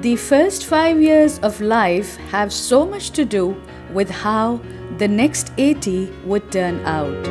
The first 5 years of life have so much to do with how the next 80 would turn out.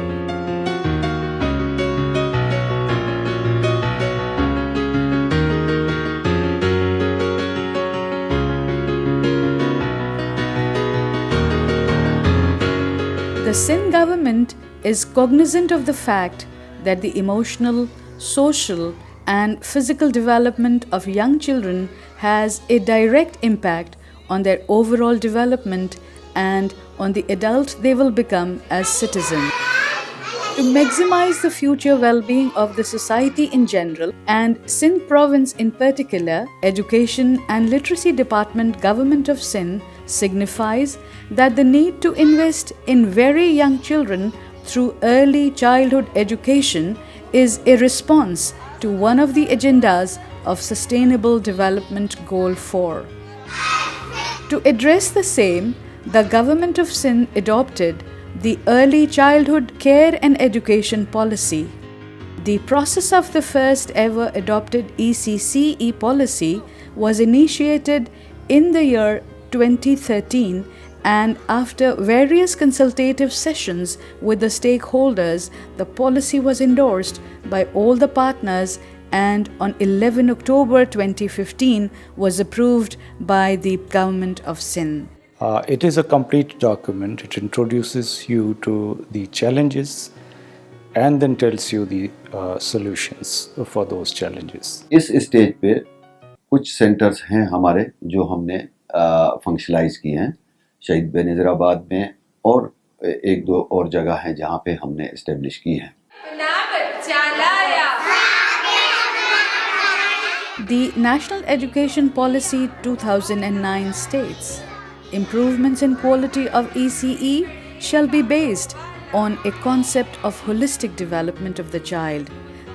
The Sindh government is cognizant of the fact that the emotional, social, and physical development of young children has a direct impact on their overall development and on the adult they will become as citizens. To maximize the future well-being of the society in general and Sindh province in particular, Education and Literacy Department Government of Sindh signifies that the need to invest in very young children through early childhood education is a response to one of the agendas of Sustainable Development Goal 4. To address the same, the Government of Sindh adopted the Early Childhood Care and Education Policy. The process of the first ever adopted ECCE policy was initiated in the year 2013, and after various consultative sessions with the stakeholders, the policy was endorsed by all the partners and on 11 October 2015 was approved by the Government of Sindh. It is a complete document. It introduces you to the challenges and then tells you the solutions for those challenges. इस stage पे कुछ centres हैं हमारे जो हमने फंक्शनलाइज किए हैं शहीद बेनज़ीराबाद में और एक दो और जगह हैं जहाँ पे हमने इस्टेब्लिश की हैं. The National Education Policy 2009 states, improvements in quality of ECE shall be based on a concept of holistic development of the child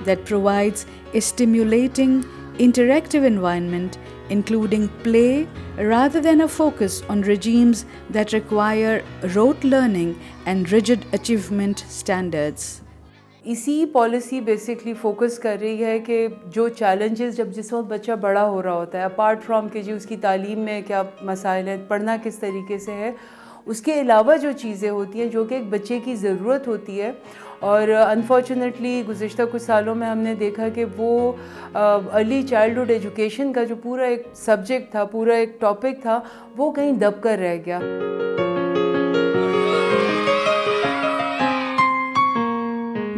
that provides a stimulating, interactive environment including play rather than a focus on regimes that require rote learning and rigid achievement standards. इसी policy basically focus कर रही है कि जो challenges जब जिस वक्त बच्चा बड़ा हो रहा होता है, अपार्ट फ्रॉम कि जी उसकी तालीम में क्या मसाइल हैं, पढ़ना किस तरीके से है, उसके अलावा जो चीज़ें होती हैं जो कि एक बच्चे की ज़रूरत होती है. और अनफॉर्चुनेटली गुज़िश्ता कुछ सालों में हमने देखा कि वो अर्ली चाइल्डहुड एजुकेशन का जो पूरा एक सब्जेक्ट था, पूरा एक टॉपिक था, वो कहीं दब कर रह गया.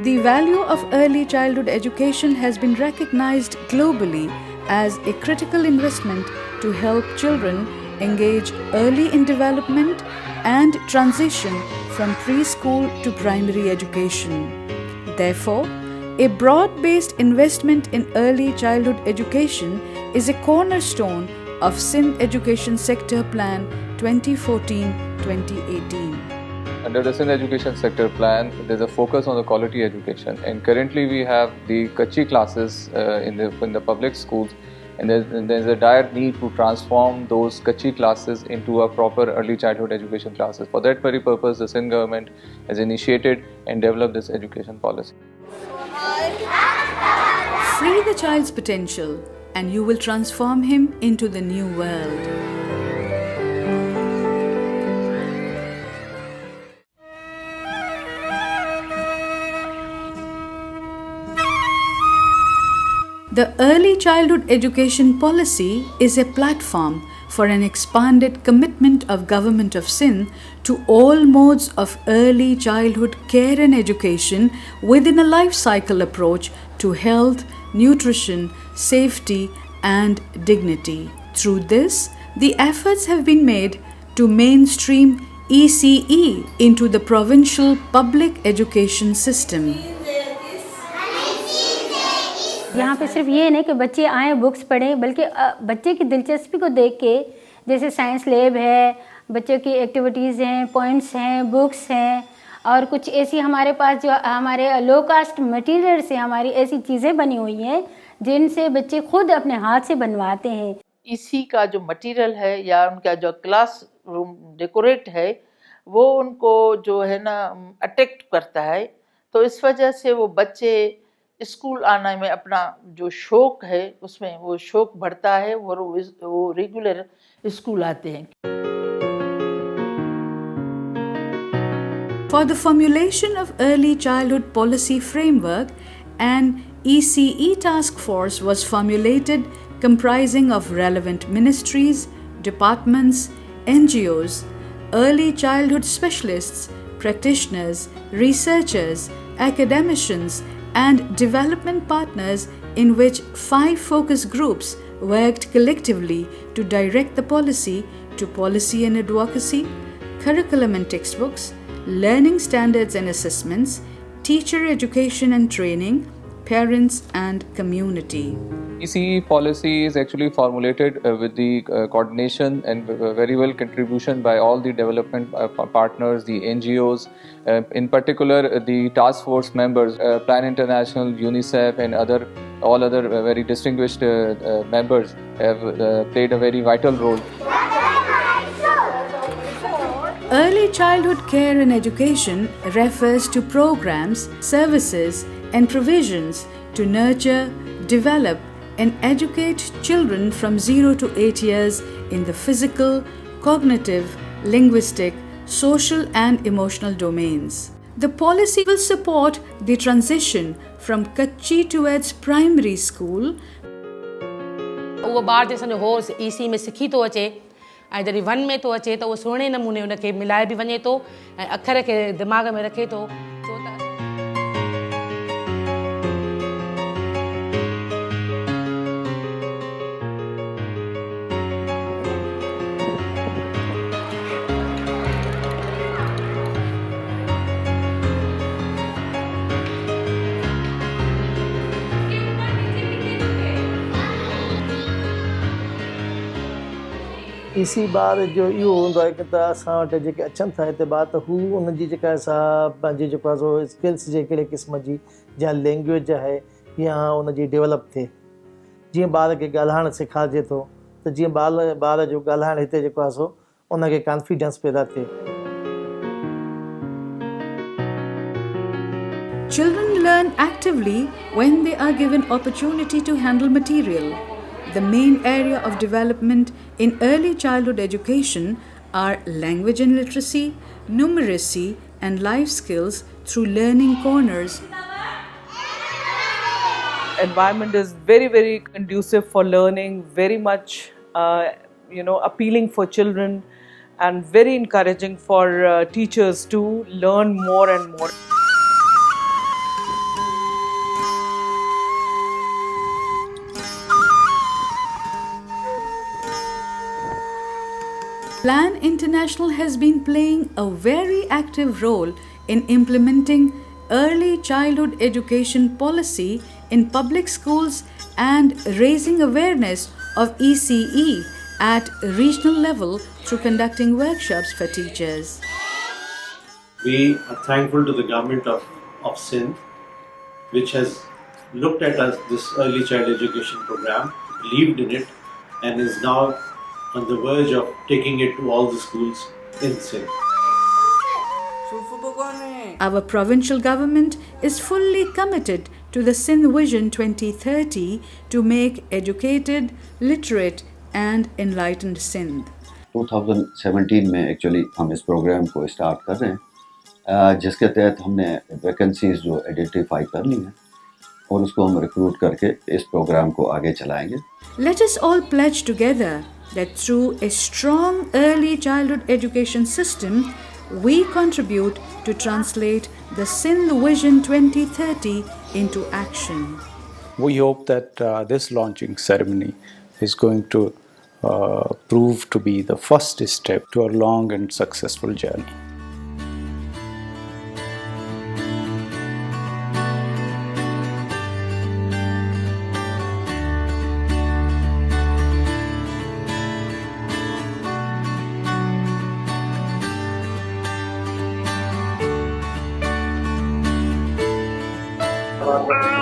The value of early childhood education has been recognized globally as a critical investment to help children engage early in development and transition from preschool to primary education. Therefore, a broad-based investment in early childhood education is a cornerstone of Sindh Education Sector Plan 2014-2018. Under the Sindh Education Sector Plan, there's a focus on the quality education, and currently we have the Kachi classes in the public schools, and there's a dire need to transform those Kachi classes into a proper early childhood education classes. For that very purpose, the Sindh government has initiated and developed this education policy. Free the child's potential, and you will transform him into the new world. The Early Childhood Education Policy is a platform for an expanded commitment of Government of Sindh to all modes of early childhood care and education within a life cycle approach to health, nutrition, safety and dignity. Through this, the efforts have been made to mainstream ECE into the provincial public education system. यहाँ पे सिर्फ ये नहीं कि बच्चे आएँ books पढ़ें, बल्कि बच्चे की दिलचस्पी को देख के, जैसे साइंस लैब है, बच्चों की एक्टिविटीज़ हैं, पॉइंट्स हैं, बुक्स हैं, और कुछ ऐसी हमारे पास जो हमारे लो कास्ट मटेरियल से हमारी ऐसी चीज़ें बनी हुई हैं जिनसे बच्चे खुद अपने हाथ से बनवाते हैं. इसी का जो मटेरियल है या उनका जो क्लास रूम डेकोरेट है वो उनको जो है ना अट्रैक्ट करता है, तो इस वजह से वो बच्चे स्कूल आने में अपना जो शौक है उसमें वो शौक बढ़ता है और वो रेगुलर स्कूल आते हैं. For the formulation of early childhood policy framework, an ECE task force was formulated comprising of relevant ministries, departments, NGOs, early childhood specialists, practitioners, researchers, academicians, and development partners, in which 5 focus groups worked collectively to direct the policy to policy and advocacy, curriculum and textbooks, learning standards and assessments, teacher education and training, parents and community. ECE policy is actually formulated with the coordination and very well contribution by all the development partners, the NGOs, in particular the task force members, Plan International, UNICEF and all other very distinguished members have played a very vital role. Early childhood care and education refers to programs, services, and provisions to nurture, develop, and educate children from 0 to 8 years in the physical, cognitive, linguistic, social, and emotional domains. The policy will support the transition from Kachi towards primary school. उहो ॿार जेसि हो EC में सिखी थो अचे ऐं जॾहिं 1 में थो अचे त उहो सुहिणे नमूने उनखे मिलाए बि वञे थो ऐं अखर खे दिमाग़ में रखे थो. छो त इसी ॿार जो इहो हूंदो आहे कि त असां वटि जेके अचनि था हिते ॿार त हू उनजी जेका असां पंहिंजी जेको आहे सो स्किल्स जे कहिड़े क़िस्म जी या लैंग्वेज आहे या उनजी डेवलप थिए. जीअं ॿार खे ॻाल्हाइणु सेखारिजे थो त जीअं ॿार जो ॻाल्हाइणु हिते जेको आहे सो उनखे कॉन्फिडेंस पैदा थिए. Children learn actively when they are given opportunity to handle material. The main area of development in early childhood education are language and literacy, numeracy, and life skills through learning corners. Environment is very, very conducive for learning, very much, appealing for children and very encouraging for teachers to learn more and more. Plan International has been playing a very active role in implementing early childhood education policy in public schools and raising awareness of ECE at regional level through conducting workshops for teachers. We are thankful to the government of Sindh, which has looked at us this early child education program, believed in it, and is now on the verge of taking it to all the schools in Sindh. Our provincial government is fully committed to the Sindh Vision 2030 to make educated, literate and enlightened Sindh. 2017 में actually हम इस programme को start कर रहे हैं, जिसके तहत हमने वैकेंसीज जो आइडेंटिफाई कर ली हैं और उसको हम रिक्रूट करके इस प्रोग्राम को आगे चलाएंगे. Let us all pledge together that through a strong early childhood education system, we contribute to translate the Sindh Vision 2030 into action. We hope that this launching ceremony is going to prove to be the first step to a long and successful journey. Bye.